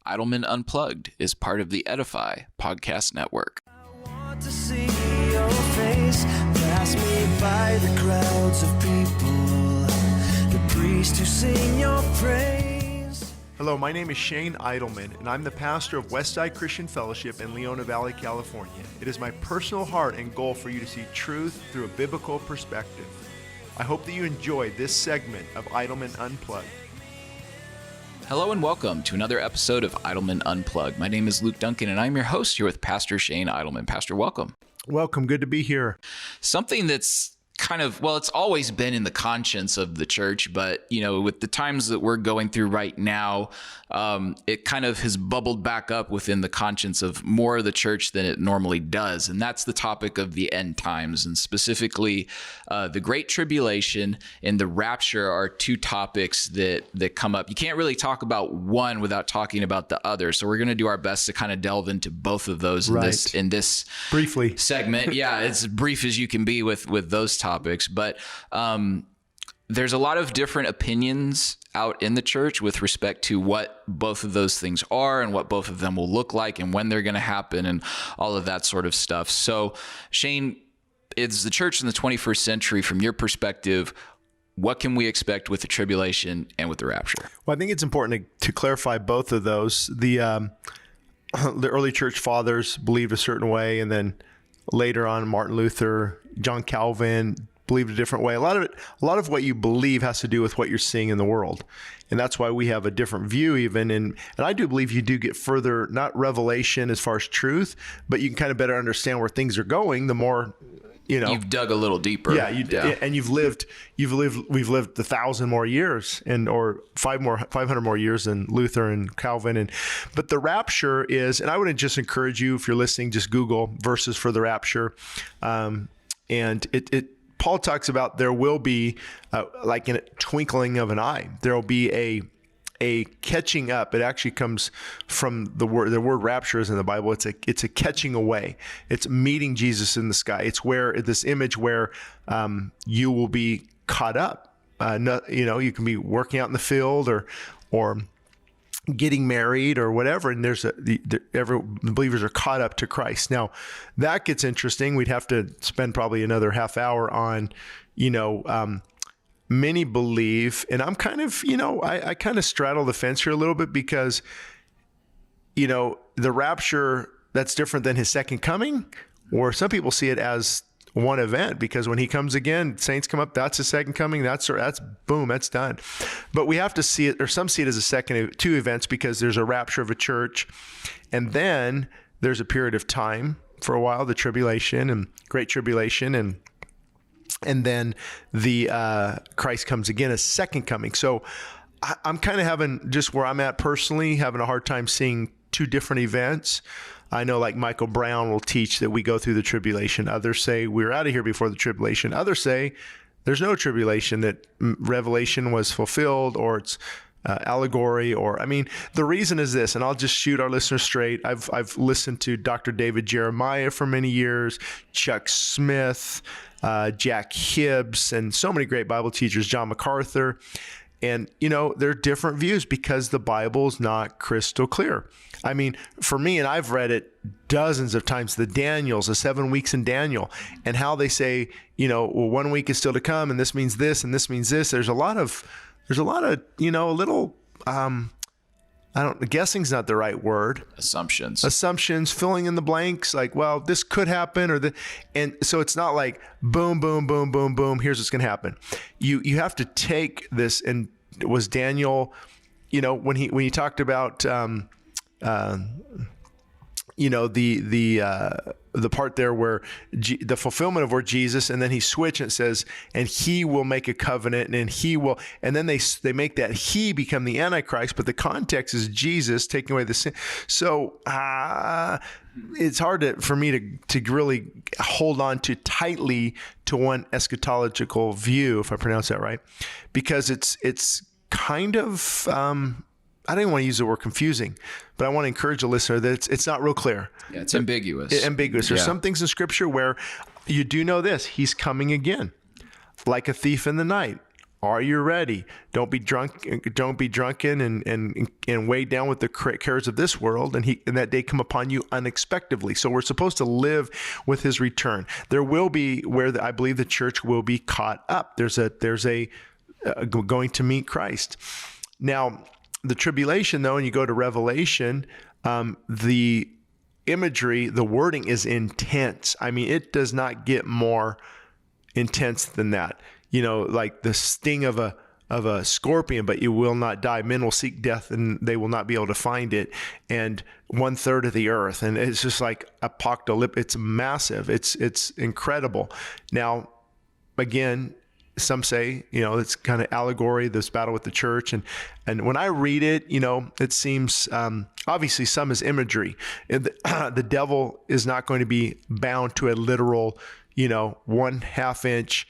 Idleman Unplugged is part of the Edify podcast network. I want to see your face, pass me by the crowds of people, the priests who sing your praise. Hello, my name is Shane Idleman, and I'm the pastor of Westside Christian Fellowship in Leona Valley, California. It is my personal heart and goal for you to see truth through a biblical perspective. I hope that you enjoy this segment of Idleman Unplugged. Hello and welcome to another episode of Idleman Unplugged. My name is Luke Duncan, and I'm your host here with Pastor Shane Idleman. Pastor, welcome. Welcome. Good to be here. Something that's kind of, well, it's always been in the conscience of the church, but, you know, with the times that we're going through right now, it kind of has bubbled back up within the conscience of more of the church than it normally does. And that's the topic of the end times. And specifically, the Great Tribulation and the Rapture are two topics that come up. You can't really talk about one without talking about the other. So we're going to do our best to kind of delve into both of those in this briefly segment. Yeah, it's as brief as you can be with those topics. But there's a lot of different opinions out in the church with respect to what both of those things are and what both of them will look like and when they're going to happen and all of that sort of stuff. So, Shane, is the church in the 21st century, from your perspective, what can we expect with the tribulation and with the rapture? Well, I think it's important to clarify both of those. The early church fathers believed a certain way, and then later on, Martin Luther, John Calvin believed a different way. A lot of what you believe has to do with what you're seeing in the world. And that's why we have a different view even. And I do believe you do get further, not revelation as far as truth, but you can kind of better understand where things are going the more, you know. You've dug a little deeper. Yeah, and we've lived 1,000 more years or 500 more years than Luther and Calvin. But the rapture is, and I would just encourage you, if you're listening, just Google verses for the rapture. And Paul talks about there will be, like in a twinkling of an eye, there will be a catching up. It actually comes from the word rapture is in the Bible. It's a catching away. It's meeting Jesus in the sky. It's where this image where you will be caught up. You can be working out in the field or getting married or whatever, and every believers are caught up to Christ. Now, that gets interesting. We'd have to spend probably another half hour on, many believe, and I'm kind of, I kind of straddle the fence here a little bit because, the rapture, that's different than his second coming, or some people see it as one event, because when he comes again, saints come up, that's his second coming, that's boom, that's done. But we have to see it, or some see it as two events, because there's a rapture of a church, and then there's a period of time for a while, the tribulation and great tribulation, and then the Christ comes again, a second coming. So I'm kind of having, just where I'm at personally, having a hard time seeing two different events. I know, like Michael Brown will teach that we go through the tribulation. Others say we're out of here before the tribulation. Others say there's no tribulation, that Revelation was fulfilled, or it's allegory, the reason is this, and I'll just shoot our listeners straight. I've listened to Dr. David Jeremiah for many years, Chuck Smith, Jack Hibbs, and so many great Bible teachers, John MacArthur. And, there are different views because the Bible is not crystal clear. For me, and I've read it dozens of times, the 7 weeks in Daniel, and how they say, 1 week is still to come, and this means this, and this means this. There's a lot of, guessing's not the right word. Assumptions, filling in the blanks, like, well, this could happen, and so it's not like boom, boom, boom, boom, boom, here's what's going to happen. You have to take this, and it was Daniel, when he talked about, the part there where the fulfillment of where Jesus, and then he switched and it says, and he will make a covenant, and he will, and then they make that he become the Antichrist, but the context is Jesus taking away the sin. So it's hard for me to really hold on to tightly to one eschatological view, if I pronounce that right, because it's kind of, I don't want to use the word confusing, but I want to encourage a listener that it's not real clear. Yeah, it's ambiguous. There's some things in Scripture where you do know this: He's coming again, like a thief in the night. Are you ready? Don't be drunken and weighed down with the cares of this world, and that day come upon you unexpectedly. So we're supposed to live with his return. There will be where I believe the church will be caught up. There's a going to meet Christ. Now, the tribulation, though, and you go to Revelation, the imagery, the wording is intense. I mean, it does not get more intense than that. Like the sting of a scorpion, but you will not die. Men will seek death and they will not be able to find it. And 1/3 of the earth. And it's just like apocalypse. It's massive. It's incredible. Now, again, some say, it's kind of allegory, this battle with the church. And when I read it, it seems, obviously some is imagery. The devil is not going to be bound to a literal, 1/2 inch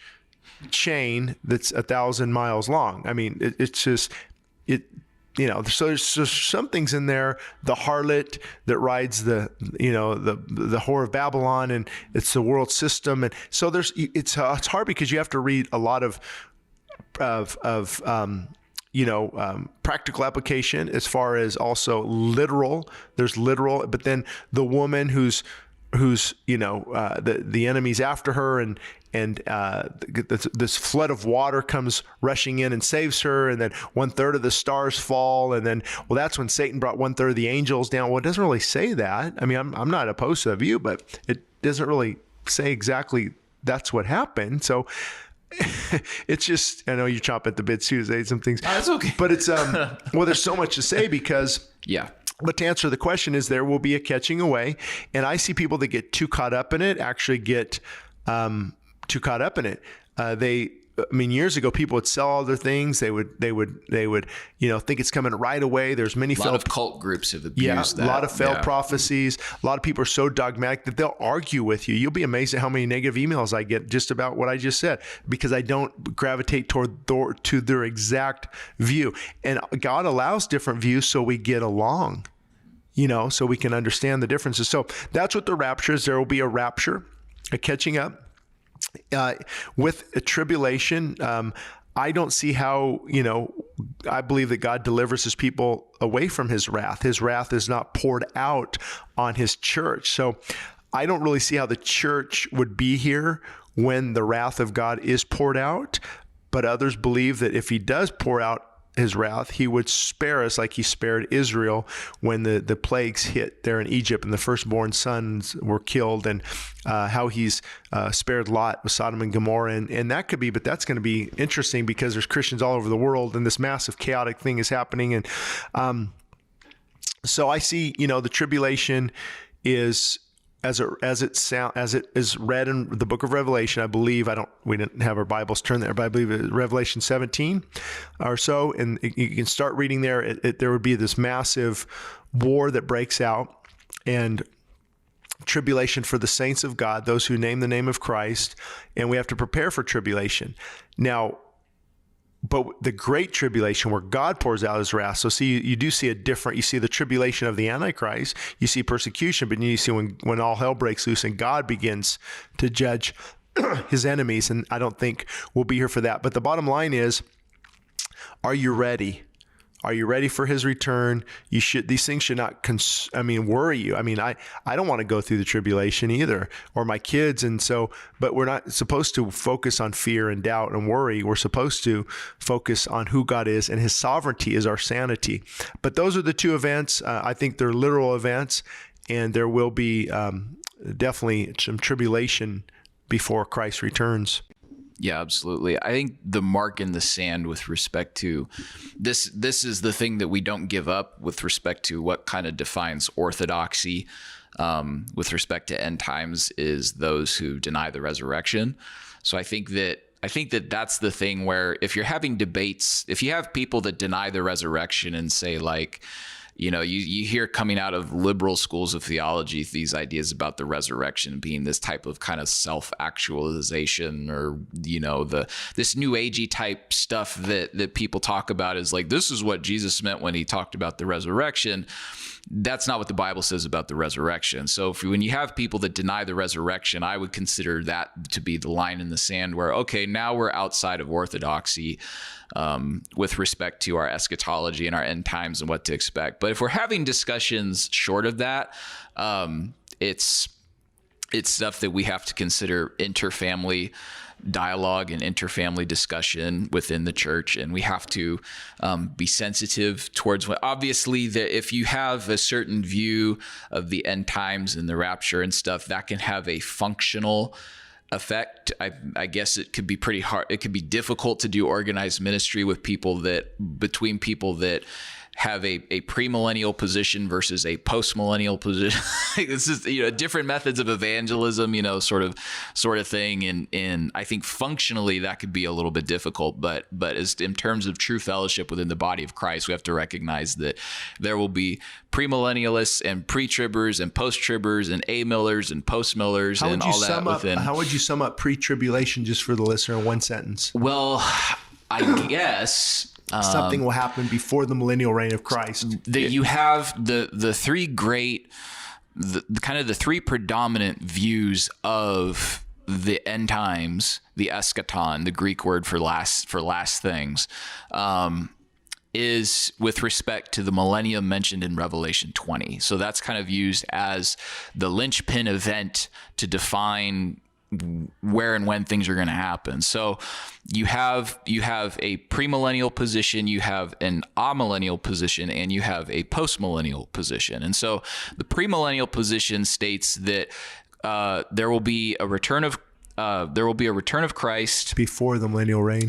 chain that's 1,000 miles long. I mean, it's just, so there's some things in there, the harlot that rides the whore of Babylon, and it's the world system. And so it's hard because you have to read a lot of practical application as far as also literal. There's literal, but then the woman who's the enemy's after her, and this flood of water comes rushing in and saves her, and then 1/3 of the stars fall, and then that's when Satan brought 1/3 of the angels down. Well, it doesn't really say that. I mean, I'm not opposed to that view, but it doesn't really say exactly that's what happened. So it's just, I know you're chomping at the bit too to say some things. That's okay. But it's there's so much to say because yeah. But to answer the question is, there will be a catching away. And I see people that get too caught up in it actually get too caught up in it. Years ago, people would sell all their things. They would think it's coming right away. There's many a lot of cult groups have abused that. A lot of failed prophecies. A lot of people are so dogmatic that they'll argue with you. You'll be amazed at how many negative emails I get just about what I just said, because I don't gravitate to their exact view. And God allows different views so we get along, so we can understand the differences. So that's what the rapture is. There will be a rapture, a catching up. With a tribulation, I don't see how, I believe that God delivers his people away from his wrath. His wrath is not poured out on his church. So I don't really see how the church would be here when the wrath of God is poured out. But others believe that if he does pour out his wrath, he would spare us like he spared Israel when the plagues hit there in Egypt and the firstborn sons were killed, and how he's spared Lot with Sodom and Gomorrah. And that could be, but that's going to be interesting because there's Christians all over the world and this massive chaotic thing is happening. And so I see, the tribulation is, as it is read in the book of Revelation, I believe, we didn't have our Bibles turned there, but I believe it's Revelation 17 or so. And you can start reading there. There would be this massive war that breaks out, and tribulation for the saints of God, those who name the name of Christ. And we have to prepare for tribulation. Now, but the great tribulation where God pours out his wrath. So see, you do see you see the tribulation of the Antichrist, you see persecution, but you see when all hell breaks loose and God begins to judge his enemies. And I don't think we'll be here for that. But the bottom line is, are you ready? Are you ready for his return? These things should not, worry you. I mean, I don't want to go through the tribulation either, or my kids. And so, but we're not supposed to focus on fear and doubt and worry. We're supposed to focus on who God is, and his sovereignty is our sanity. But those are the two events. I think they're literal events, and there will be definitely some tribulation before Christ returns. Yeah, absolutely. I think the mark in the sand with respect to this is the thing that we don't give up with respect to what kind of defines orthodoxy with respect to end times, is those who deny the resurrection. So I think that that's the thing where if you're having debates, if you have people that deny the resurrection and say like, you hear coming out of liberal schools of theology, these ideas about the resurrection being this type of kind of self-actualization, or, this new agey type stuff that people talk about is like, this is what Jesus meant when he talked about the resurrection. that's not what the Bible says about the resurrection. So when you have people that deny the resurrection, I would consider that to be the line in the sand where, okay, now we're outside of orthodoxy with respect to our eschatology and our end times and what to expect. But if we're having discussions short of that, it's stuff that we have to consider interfamily dialogue and interfamily discussion within the church, and we have to be sensitive towards what, obviously, that if you have a certain view of the end times and the rapture and stuff, that can have a functional effect. I guess it could be pretty hard. It could be difficult to do organized ministry with between people that have a premillennial position versus a postmillennial position. It's just, different methods of evangelism, sort of thing. And I think functionally that could be a little bit difficult, but as in terms of true fellowship within the body of Christ, we have to recognize that there will be premillennialists and pre-tribbers and post-tribbers and amillers and post-millers and all that within. How would you sum up pre-tribulation just for the listener in one sentence? Well, I guess something will happen before the millennial reign of Christ. That you have the three great, the three predominant views of the end times, the eschaton, the Greek word for last things, is with respect to the millennium mentioned in Revelation 20. So that's kind of used as the linchpin event to define where and when things are going to happen. So you have a premillennial position, you have an amillennial position, and you have a postmillennial position. And so the premillennial position states that there will be a return of Christ before the millennial reign.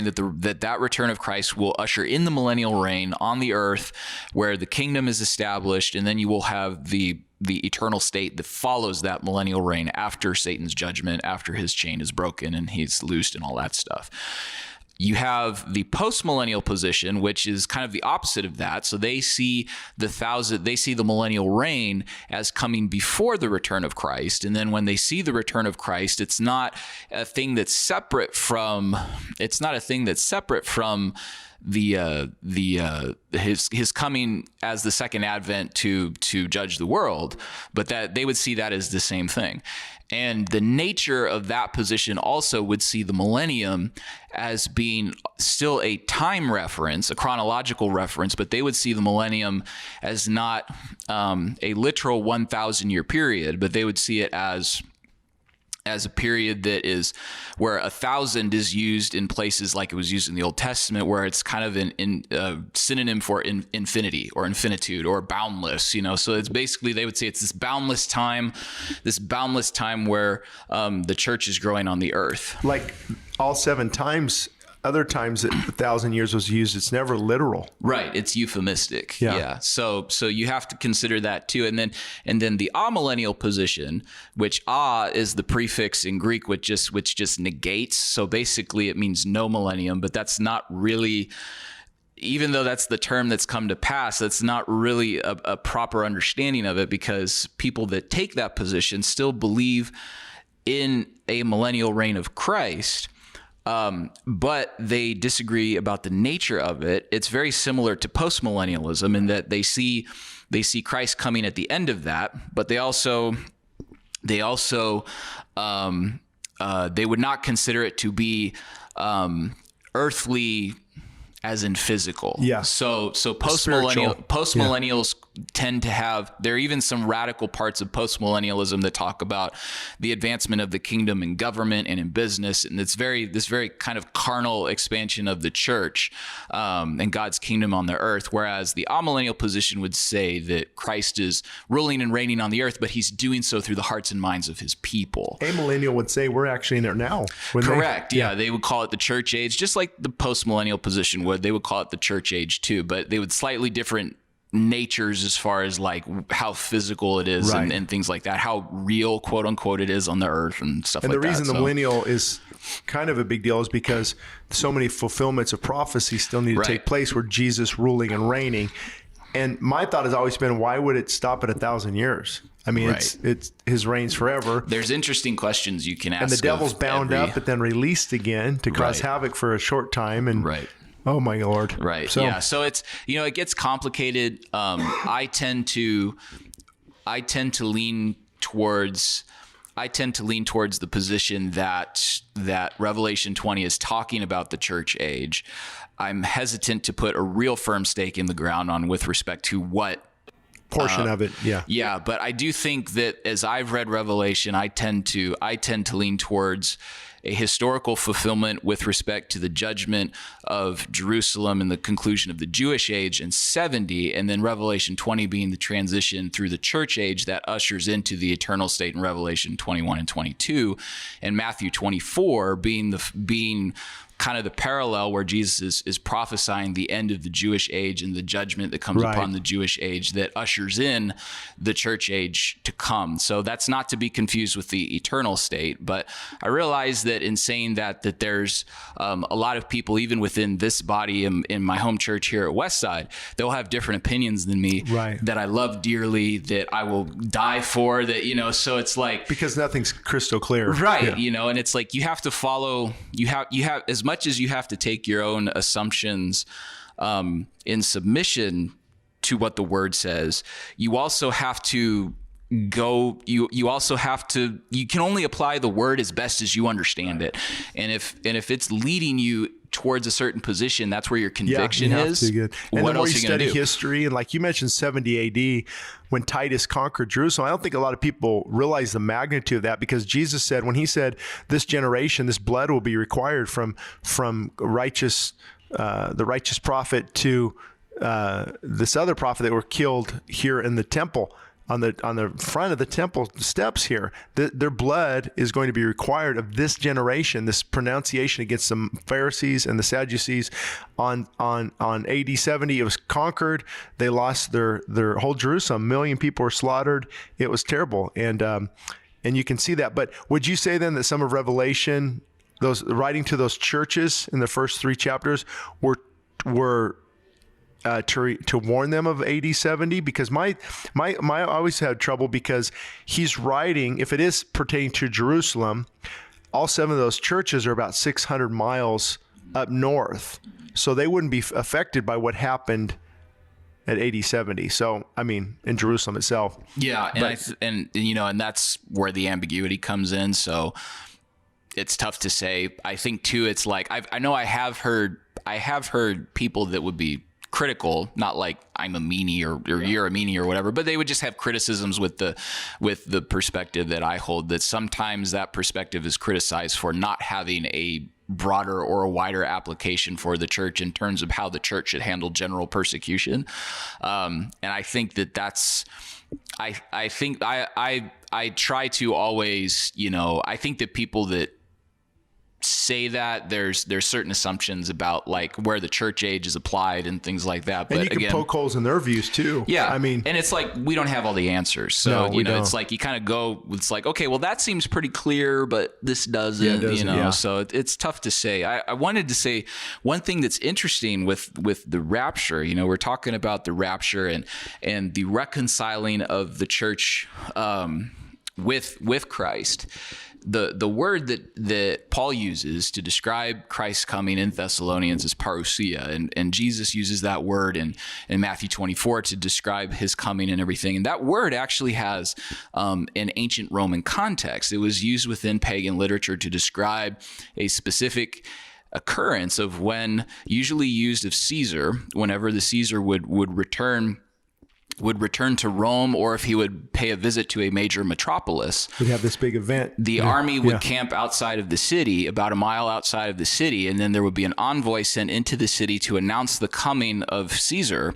That return of Christ will usher in the millennial reign on the earth, where the kingdom is established, and then you will have the eternal state that follows that millennial reign after Satan's judgment, after his chain is broken and he's loosed and all that stuff. You have the postmillennial position, which is kind of the opposite of that. So they see the millennial reign as coming before the return of Christ. And then when they see the return of Christ, it's not a thing that's separate from his coming as the second advent to judge the world, but that they would see that as the same thing. And the nature of that position also would see the millennium as being still a time reference, a chronological reference, but they would see the millennium as not a literal 1,000-year period, but they would see it as a period that is where 1,000 is used in places like it was used in the Old Testament, where it's kind of an synonym for infinity or infinitude or boundless, So it's basically, they would say it's this boundless time where the church is growing on the earth. Like all 7 times, other times that 1,000 years was used, it's never literal. Right. It's euphemistic. Yeah. So you have to consider that too. And then the amillennial position, which is the prefix in Greek, which just negates. So basically it means no millennium, but that's not really, even though that's the term that's come to pass, that's not really a proper understanding of it, because people that take that position still believe in a millennial reign of Christ. But they disagree about the nature of it. It's very similar to postmillennialism in that they see Christ coming at the end of that, but they would not consider it to be earthly as in physical. Yeah. So postmillennials tend to have, there are even some radical parts of postmillennialism that talk about the advancement of the kingdom in government and in business. And it's this very kind of carnal expansion of the church and God's kingdom on the earth. Whereas the amillennial position would say that Christ is ruling and reigning on the earth, but he's doing so through the hearts and minds of his people. Amillennial would say we're actually in there now. Correct. Yeah. They would call it the church age, just like the postmillennial position would. They would call it the church age too, but they would slightly different natures as far as like how physical it is, right, and things like that, how real, quote unquote, it is on the earth and stuff like that. And the reason the millennial is kind of a big deal is because so many fulfillments of prophecy still need to take place where Jesus ruling and reigning. And my thought has always been, why would it stop at 1,000 years? I mean, it's his reigns forever. There's interesting questions you can ask. And the devil's bound up, but then released again to cause havoc for a short time. And Oh my Lord. Right. So, yeah. So it's, it gets complicated. I tend to lean towards the position that Revelation 20 is talking about the church age. I'm hesitant to put a real firm stake in the ground on with respect to what portion of it. Yeah. Yeah. But I do think that as I've read Revelation, I tend to lean towards a historical fulfillment with respect to the judgment of Jerusalem and the conclusion of the Jewish age in 70, and then Revelation 20 being the transition through the church age that ushers into the eternal state in Revelation 21 and 22, and Matthew 24 being kind of the parallel where Jesus is prophesying the end of the Jewish age and the judgment that comes upon the Jewish age that ushers in the church age to come. So that's not to be confused with the eternal state. But I realize that in saying that there's a lot of people, even within this body in my home church here at Westside, they'll have different opinions than me that I love dearly, that I will die for, that, so it's like, because nothing's crystal clear. Right. Yeah. And it's like, you have to follow, you have as much as you have to take your own assumptions in submission to what the word says, you also have to you also have to, you can only apply the word as best as you understand it. And if it's leading you towards a certain position, that's where your conviction is. And what the more else you study history, and like you mentioned 70 AD, when Titus conquered Jerusalem, I don't think a lot of people realize the magnitude of that, because Jesus said, when he said, this generation, this blood will be required from righteous, the righteous prophet to this other prophet that were killed here in the temple, on the front of the temple steps here, their blood is going to be required of this generation. This pronunciation against the Pharisees and the Sadducees on AD 70, it was conquered. They lost their whole Jerusalem. 1 million people were slaughtered. It was terrible, and you can see that. But would you say then that some of Revelation, those writing to those churches in the first 3 chapters, were to warn them of AD 70? Because my I always had trouble, because he's writing, if it is pertaining to Jerusalem, all 7 of those churches are about 600 miles up north, so they wouldn't be affected by what happened at AD 70. So I mean, in Jerusalem itself. Yeah, and and that's where the ambiguity comes in. So it's tough to say. I think too, it's like I know I have heard people that would be critical, not like I'm a meanie or you're a meanie or whatever, but they would just have criticisms with the perspective that I hold, that sometimes that perspective is criticized for not having a broader or a wider application for the church in terms of how the church should handle general persecution. And I think that's, I think I try to always, I think that people that say that there's certain assumptions about like where the church age is applied and things like that. But and you can poke holes in their views too. Yeah. I mean, and it's like, we don't have all the answers. So, no, it's like, you kind of go, it's like, okay, well that seems pretty clear, but this doesn't, so it's tough to say. I wanted to say one thing that's interesting with the rapture, we're talking about the rapture and the reconciling of the church, with Christ. The word that Paul uses to describe Christ's coming in Thessalonians is parousia, and Jesus uses that word in Matthew 24 to describe his coming and everything. And that word actually has an ancient Roman context. It was used within pagan literature to describe a specific occurrence of when, usually used of Caesar, whenever the Caesar would return to Rome, or if he would pay a visit to a major metropolis. We'd have this big event. The army would camp outside of the city, about a mile outside of the city, and then there would be an envoy sent into the city to announce the coming of Caesar,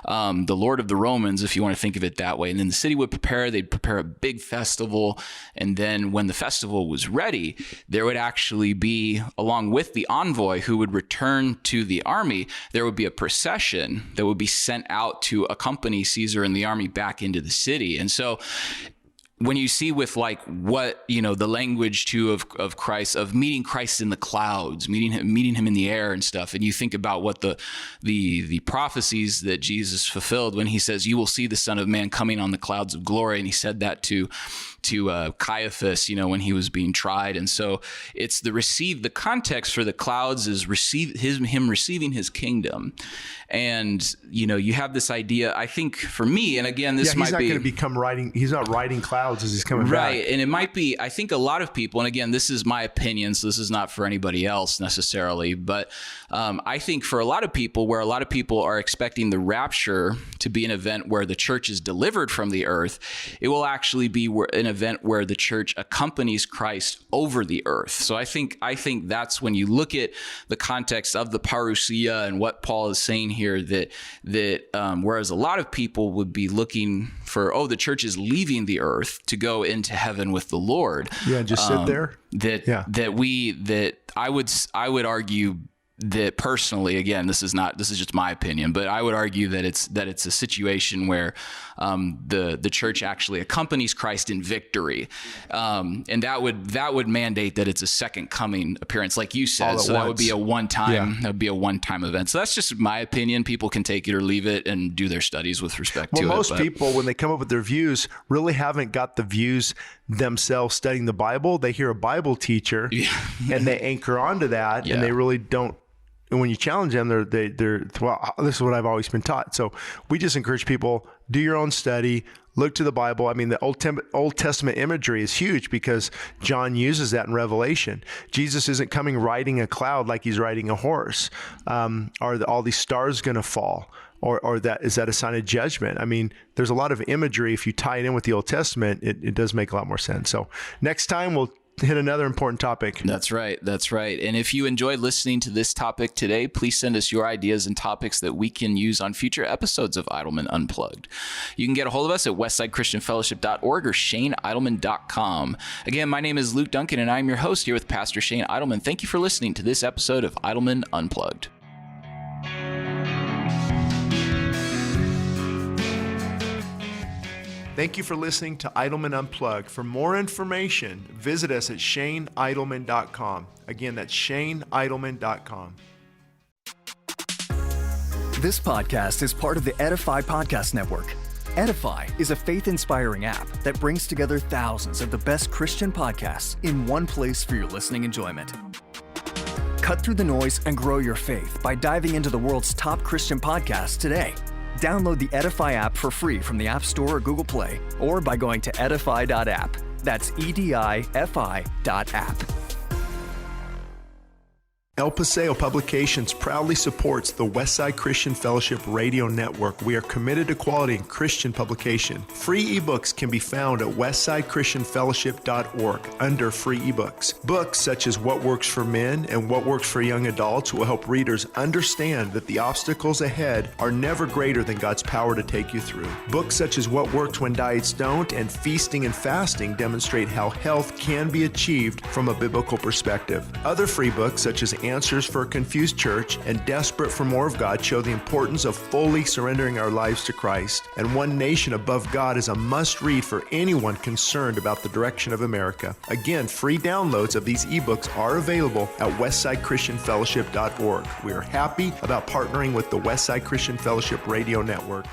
the Lord of the Romans, if you want to think of it that way. And then the city would they'd prepare a big festival, and then when the festival was ready, there would actually be, along with the envoy who would return to the army, there would be a procession that would be sent out to accompany Caesar and the army back into the city. And so when you see with like what, the language too of Christ, of meeting Christ in the clouds, meeting him in the air and stuff. And you think about what the prophecies that Jesus fulfilled when he says, you will see the Son of Man coming on the clouds of glory. And he said that to Caiaphas, when he was being tried. And so it's the context for the clouds is him receiving his kingdom. And, you have this idea, I think for me, and again, this might be, he's not riding clouds as he's coming back. Right. And it might be, I think a lot of people, and again, this is my opinion, so this is not for anybody else necessarily, but I think for a lot of people, where a lot of people are expecting the rapture to be an event where the church is delivered from the earth, it will actually be an event where the church accompanies Christ over the earth. So I think that's when you look at the context of the parousia and what Paul is saying here, that whereas a lot of people would be looking for, the church is leaving the earth to go into heaven with the Lord. Yeah, just sit there. I would argue that personally, again, this is just my opinion, but I would argue that it's a situation where the church actually accompanies Christ in victory, and that would mandate that it's a second coming appearance, like you said. So that would be a one-time event. So that's just my opinion. People can take it or leave it and do their studies with respect to it. Most people, when they come up with their views, really haven't got the views themselves studying the Bible. They hear a Bible teacher and they anchor onto that, and they really don't. And when you challenge them, they're well, this is what I've always been taught. So we just encourage people, do your own study, look to the Bible. I mean, the Old Testament imagery is huge because John uses that in Revelation. Jesus isn't coming riding a cloud like he's riding a horse. Are all these stars going to fall? Or is that a sign of judgment? I mean, there's a lot of imagery. If you tie it in with the Old Testament, it does make a lot more sense. So next time we'll hit another important topic. That's right. And if you enjoyed listening to this topic today, please send us your ideas and topics that we can use on future episodes of Idleman Unplugged. You can get a hold of us at westsidechristianfellowship.org or shaneidleman.com. Again, my name is Luke Duncan, and I'm your host here with Pastor Shane Idleman. Thank you for listening to this episode of Idleman Unplugged. Thank you for listening to Idleman Unplugged. For more information, visit us at shaneidleman.com. Again, that's shaneidleman.com. This podcast is part of the Edify Podcast Network. Edify is a faith-inspiring app that brings together thousands of the best Christian podcasts in one place for your listening enjoyment. Cut through the noise and grow your faith by diving into the world's top Christian podcasts today. Download the Edify app for free from the App Store or Google Play, or by going to edify.app. That's edifi.app. El Paseo Publications proudly supports the Westside Christian Fellowship Radio Network. We are committed to quality in Christian publication. Free ebooks can be found at westsidechristianfellowship.org under free ebooks. Books such as What Works for Men and What Works for Young Adults will help readers understand that the obstacles ahead are never greater than God's power to take you through. Books such as What Works When Diets Don't and Feasting and Fasting demonstrate how health can be achieved from a biblical perspective. Other free books such as Answers for a Confused Church and Desperate for More of God show the importance of fully surrendering our lives to Christ. And One Nation Above God is a must-read for anyone concerned about the direction of America. Again, free downloads of these ebooks are available at westsidechristianfellowship.org. We are happy about partnering with the Westside Christian Fellowship Radio Network.